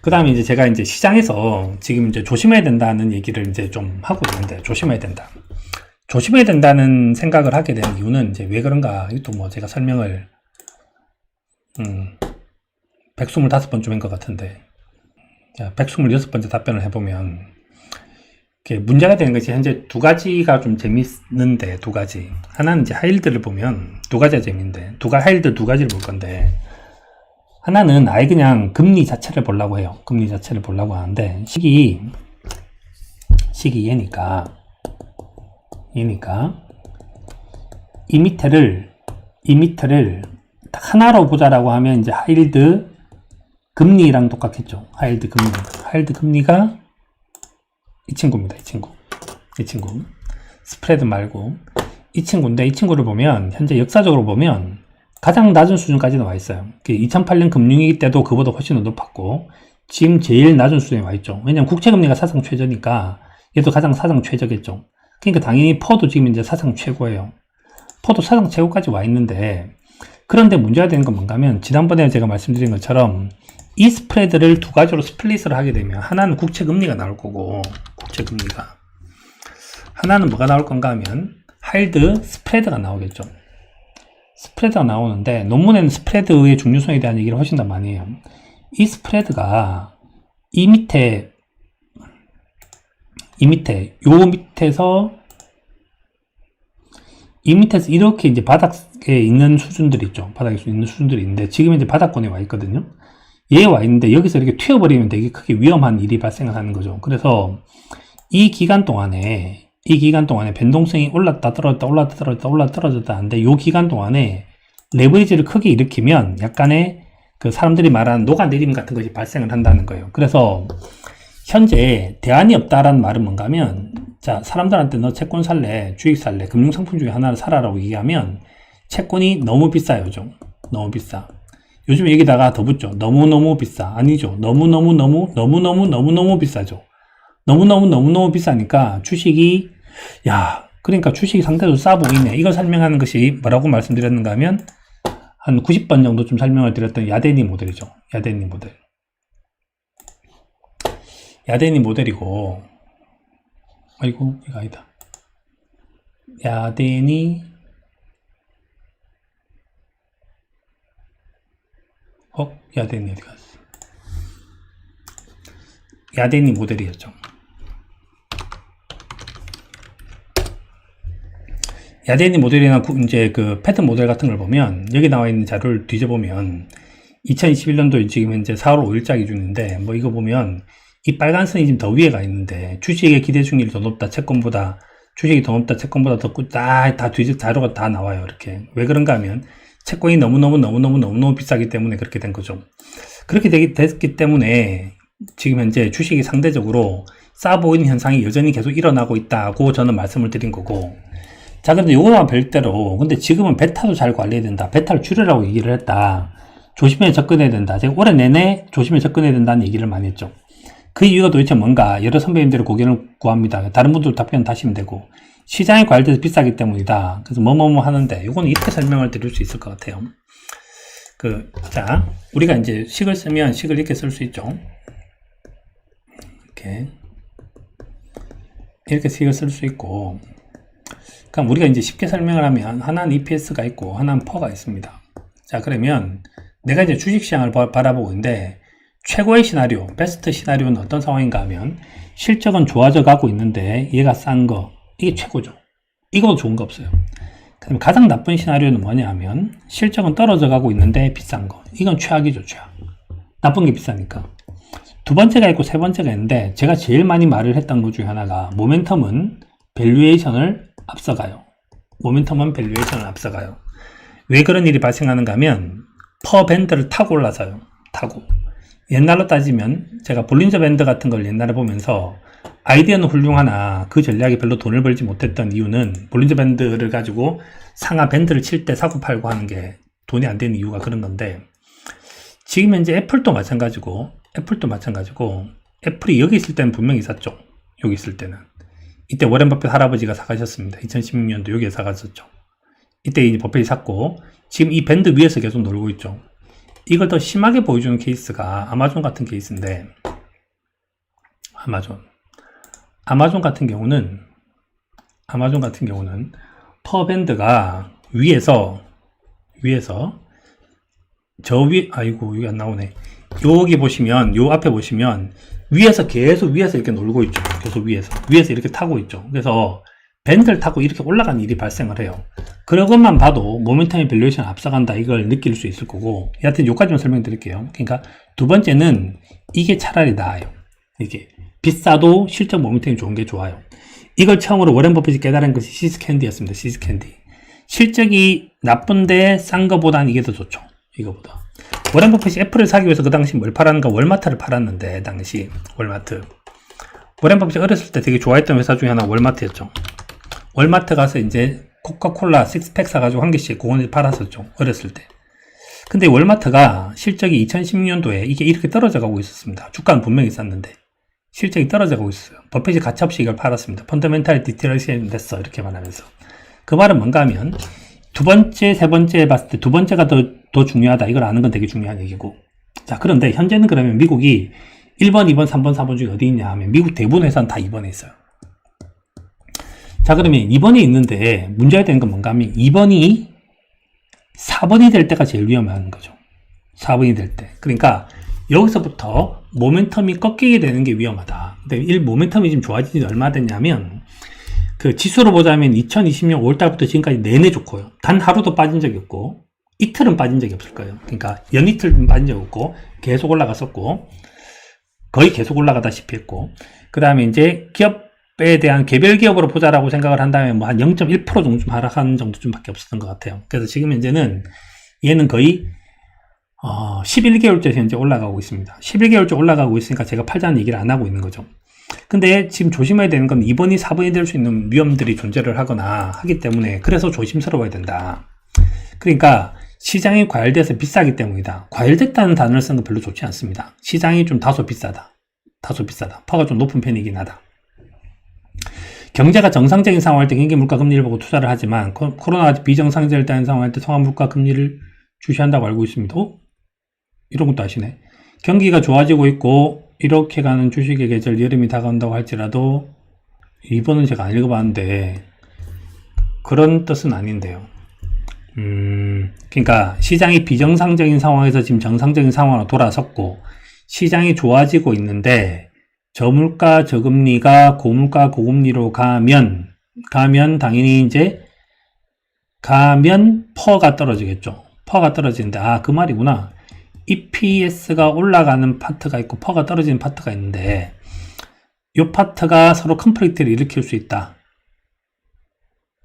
그 다음에 이제 제가 이제 시장에서 지금 이제 조심해야 된다는 얘기를 이제 좀 하고 있는데, 조심해야 된다. 조심해야 된다는 생각을 하게 된 이유는 이제 왜 그런가, 이것도 뭐 제가 설명을, 125번쯤 한 것 같은데, 126번째 답변을 해보면, 문제가 되는 것이 현재 두 가지가 좀 재밌는데, 두 가지. 하나는 이제 하이힐드를 보면 두 가지가 재밌는데, 하이힐드 두 가지를 볼 건데, 하나는 아예 그냥 금리 자체를 보려고 해요. 금리 자체를 보려고 하는데, 시기 얘니까, 이 밑에를 딱 하나로 보자라고 하면 이제 하이힐드 금리랑 똑같겠죠. 하이힐드 금리가 이 친구입니다. 이 친구. 스프레드 말고 이 친구인데, 이 친구를 보면 현재 역사적으로 보면 가장 낮은 수준까지 나와 있어요. 2008년 금융위기 때도 그보다 훨씬 더 높았고, 지금 제일 낮은 수준에 와 있죠. 왜냐면 국채금리가 사상 최저니까 얘도 가장 사상 최저겠죠. 그러니까 당연히 퍼도 지금 이제 사상 최고예요. 퍼도 사상 최고까지 와 있는데, 그런데 문제가 되는 건 뭔가 하면, 지난번에 제가 말씀드린 것처럼 이 스프레드를 두 가지로 스플릿을 하게 되면, 하나는 국채금리가 나올 거고, 국채금리가, 하나는 뭐가 나올 건가 하면 하이힐드 스프레드가 나오겠죠. 스프레드가 나오는데, 논문에는 스프레드의 중요성에 대한 얘기를 훨씬 더 많이 해요. 이 스프레드가 이 밑에 이렇게 이제 바닥에 있는 수준들이 있죠. 바닥에 있는 수준들이 있는데, 지금 이제 바닥권에 와 있거든요. 얘 와 있는데, 여기서 이렇게 튀어버리면 되게 크게 위험한 일이 발생을 하는 거죠. 그래서 이 기간 동안에 변동성이 올랐다 떨어졌다 하는데, 요 기간 동안에 레버리지를 크게 일으키면 약간의 그 사람들이 말하는 녹아내림 같은 것이 발생을 한다는 거예요. 그래서 현재 대안이 없다라는 말은 뭔가 하면, 자, 사람들한테 너 채권 살래, 주식 살래, 금융상품 중에 하나를 사라라고 얘기하면 채권이 너무 비싸요. 좀 너무 비싸. 요즘 여기다가 더 붙죠. 너무너무 비싸. 아니죠. 너무너무 비싸죠. 너무너무 비싸니까 주식이, 그러니까 주식이 상대적으로 싸 보이네. 이걸 설명하는 것이 뭐라고 말씀드렸는가 하면, 한 90번 정도쯤 설명을 드렸던 야데니 모델이죠. 야데니 모델이고, 아이고, 이거 아니다. 야데니 어디 갔어? 야데니 모델이었죠. 야데니 모델이나 이제 그 패턴 모델 같은 걸 보면, 여기 나와 있는 자료를 뒤져보면 2021년도 지금 현재 4월 5일자 기준인데, 뭐 이거 보면 이 빨간 선이 지금 더 위에 가 있는데, 주식의 기대 중률이 더 높다, 채권보다 주식이 더 높다, 채권보다 더 다 뒤져 자료가 다 나와요. 이렇게. 왜 그런가 하면 채권이 너무너무 비싸기 때문에 그렇게 된 거죠. 그렇게 됐기 때문에 지금 현재 주식이 상대적으로 싸 보이는 현상이 여전히 계속 일어나고 있다고 저는 말씀을 드린 거고, 자, 근데 요거와 별대로, 근데 지금은 베타도 잘 관리해야 된다, 베타를 줄여라고 얘기를 했다, 조심해 접근해야 된다, 제가 올해 내내 조심해 접근해야 된다는 얘기를 많이 했죠. 그 이유가 도대체 뭔가, 여러 선배님들의 고견을 구합니다. 다른 분들 답변 다시면 되고, 시장에 관리돼서 비싸기 때문이다. 그래서 뭐뭐뭐 하는데, 요거는 이렇게 설명을 드릴 수 있을 것 같아요. 자, 우리가 이제 식을 쓰면 식을 이렇게 쓸 수 있죠. 이렇게 식을 쓸 수 있고, 그럼 우리가 이제 쉽게 설명을 하면, 하나는 EPS가 있고, 하나는 퍼가 있습니다. 자, 그러면 내가 이제 주식시장을 바라보고 있는데, 최고의 시나리오, 베스트 시나리오는 어떤 상황인가 하면, 실적은 좋아져 가고 있는데 얘가 싼 거, 이게 최고죠. 이거 좋은 거 없어요. 그럼 가장 나쁜 시나리오는 뭐냐 하면, 실적은 떨어져 가고 있는데 비싼 거, 이건 최악이죠. 최악. 나쁜 게 비싸니까. 두 번째가 있고 세 번째가 있는데, 제가 제일 많이 말을 했던 것 중에 하나가, 모멘텀은 밸류에이션을 앞서가요. 왜 그런 일이 발생하는가 하면, 퍼 밴드를 타고 올라서요. 옛날로 따지면, 제가 볼린저 밴드 같은 걸 옛날에 보면서, 아이디어는 훌륭하나 그 전략이 별로 돈을 벌지 못했던 이유는, 볼린저 밴드를 가지고 상하 밴드를 칠 때 사고 팔고 하는 게 돈이 안 되는 이유가 그런 건데, 지금 현재 애플도 마찬가지고, 애플이 여기 있을 때는 분명히 샀죠. 여기 있을 때는. 이때 워렌 버핏 할아버지가 사가셨습니다. 2016년도 여기에 사갔었죠. 이때 이제 버핏이 샀고, 지금 이 밴드 위에서 계속 놀고 있죠. 이걸 더 심하게 보여주는 케이스가 아마존 같은 케이스인데, 아마존 같은 경우는 퍼밴드가 위에서 저 위, 아이고 이게 안 나오네. 여기 보시면, 요 앞에 보시면 위에서 계속 이렇게 놀고 있죠. 계속 위에서 이렇게 타고 있죠. 그래서 밴드를 타고 이렇게 올라가는 일이 발생을 해요. 그런 것만 봐도 모멘텀의 밸류에이션 앞서간다, 이걸 느낄 수 있을 거고, 여하튼 요까지만 설명드릴게요. 그러니까 두 번째는 이게 차라리 나아요. 이게 비싸도 실적 모멘텀이 좋은 게 좋아요. 이걸 처음으로 워렌 버핏이 깨달은 것이 시스캔디였습니다. 시스캔디. 실적이 나쁜데 싼 거보다는 이게 더 좋죠. 이거보다. 워렌 버핏이 애플을 사기 위해서 그 당시 뭘 팔았는가? 월마트를 팔았는데, 당시 월마트. 워렌 버핏이 어렸을 때 되게 좋아했던 회사 중에 하나 월마트였죠. 월마트 가서 이제 코카콜라 6팩 사가지고 한 개씩 그거는 팔았었죠. 어렸을 때. 근데 월마트가 실적이 2016년도에 이게 이렇게 떨어져 가고 있었습니다. 주가는 분명히 쌌는데 실적이 떨어져 가고 있어요. 버핏이 가차없이 이걸 팔았습니다. 펀더멘탈 디테러이션 됐어, 이렇게 말하면서. 그 말은 뭔가 하면 두 번째, 세 번째 봤을 때 두 번째가 더 중요하다, 이걸 아는 건 되게 중요한 얘기고. 자, 그런데 현재는 그러면 미국이 1번, 2번, 3번, 4번 중에 어디 있냐 하면 미국 대부분 회사는 다 2번에 있어요. 자, 그러면 2번에 있는데 문제가 되는 건 뭔가 하면 2번이 4번이 될 때가 제일 위험한 거죠. 4번이 될 때. 그러니까 여기서부터 모멘텀이 꺾이게 되는 게 위험하다. 근데 모멘텀이 지금 좋아진 지 얼마 됐냐면, 그 지수로 보자면 2020년 5월달부터 지금까지 내내 좋고요. 단 하루도 빠진 적이 없고, 이틀은 빠진 적이 없을 거예요. 그러니까 연이틀은 빠진 적이 없고, 계속 올라갔었고, 거의 계속 올라가다시피 했고, 그 다음에 이제 기업에 대한 개별 기업으로 보자라고 생각을 한다면 뭐 한 0.1% 정도 좀 하락하는 정도 좀 밖에 없었던 것 같아요. 그래서 지금 현재는 얘는 거의 11개월째 현재 올라가고 있습니다. 11개월째 올라가고 있으니까 제가 팔자는 얘기를 안 하고 있는 거죠. 근데 지금 조심해야 되는 건 2번이 4번이 될 수 있는 위험들이 존재를 하거나 하기 때문에, 그래서 조심스러워야 된다. 그러니까 시장이 과열돼서 비싸기 때문이다. 과열됐다는 단어를 쓰는 건 별로 좋지 않습니다. 시장이 좀 다소 비싸다. 퍼가 좀 높은 편이긴 하다. 경제가 정상적인 상황일 때 경기 물가 금리를 보고 투자를 하지만, 코로나가 비정상적인 상황일 때 통화 물가 금리를 주시한다고 알고 있습니다. 이런 것도 아시네. 경기가 좋아지고 있고 이렇게 가는 주식의 계절, 여름이 다가온다고 할지라도, 이번은 제가 안 읽어봤는데 그런 뜻은 아닌데요. 그러니까 시장이 비정상적인 상황에서 지금 정상적인 상황으로 돌아섰고 시장이 좋아지고 있는데, 저물가 저금리가 고물가 고금리로 가면 당연히 이제 퍼가 떨어지겠죠. 퍼가 떨어지는데, 그 말이구나. EPS가 올라가는 파트가 있고 퍼가 떨어지는 파트가 있는데, 이 파트가 서로 컨플릭트를 일으킬 수 있다.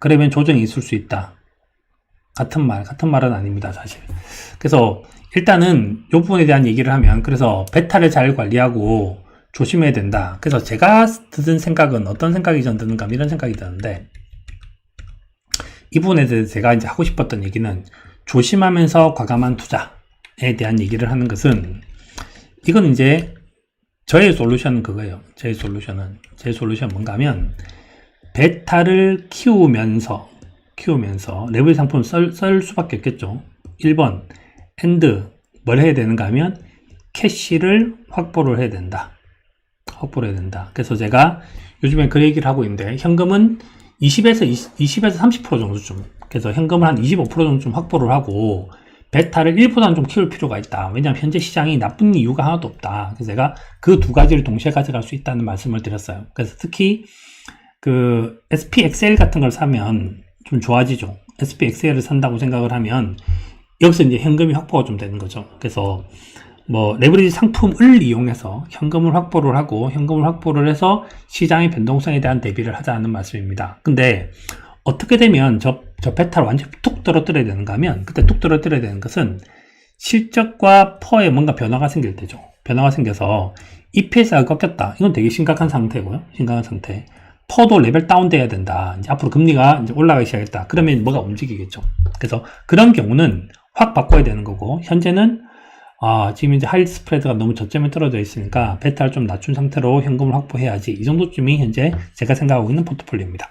그러면 조정이 있을 수 있다. 같은 말은 아닙니다, 사실. 그래서 일단은 이 부분에 대한 얘기를 하면, 그래서 베타를 잘 관리하고 조심해야 된다. 그래서 제가 드는 생각은, 어떤 생각이 전 드는가, 이런 생각이 드는데, 이 부분에 대해서 제가 이제 하고 싶었던 얘기는, 조심하면서 과감한 투자에 대한 얘기를 하는 것은, 이건 이제 저의 솔루션은 그거예요. 제 솔루션은 뭔가 하면, 베타를 키우면서 레벨 상품을 쓸 수밖에 없겠죠. 1번 뭘 해야 되는가 하면 캐시를 확보를 해야 된다. 그래서 제가 요즘에 그 얘기를 하고 있는데, 현금은 20에서 30% 정도 좀, 그래서 현금을 한 25% 정도 좀 확보를 하고 베타를 1보다는 좀 키울 필요가 있다. 왜냐하면 현재 시장이 나쁜 이유가 하나도 없다. 그래서 제가 그 두 가지를 동시에 가져갈 수 있다는 말씀을 드렸어요. 그래서 특히 그 SPXL 같은 걸 사면 좀 좋아지죠. SPXL을 산다고 생각을 하면 여기서 이제 현금이 확보가 좀 되는 거죠. 그래서 뭐 레버리지 상품을 이용해서 현금을 확보를 해서 시장의 변동성에 대한 대비를 하자는 말씀입니다. 근데 어떻게 되면 저 베타를 완전히 툭 떨어뜨려야 되는가 하면, 그때 툭 떨어뜨려야 되는 것은 실적과 퍼에 뭔가 변화가 생길 때죠. 변화가 생겨서 EPS가 꺾였다. 이건 되게 심각한 상태고요. 퍼도 레벨 다운 돼야 된다. 이제 앞으로 금리가 이제 올라가기 시작했다. 그러면 뭐가 움직이겠죠. 그래서 그런 경우는 확 바꿔야 되는 거고, 현재는 지금 이제 하이 스프레드가 너무 저점에 떨어져 있으니까 베타를 좀 낮춘 상태로 현금을 확보해야지. 이 정도쯤이 현재 제가 생각하고 있는 포트폴리오입니다.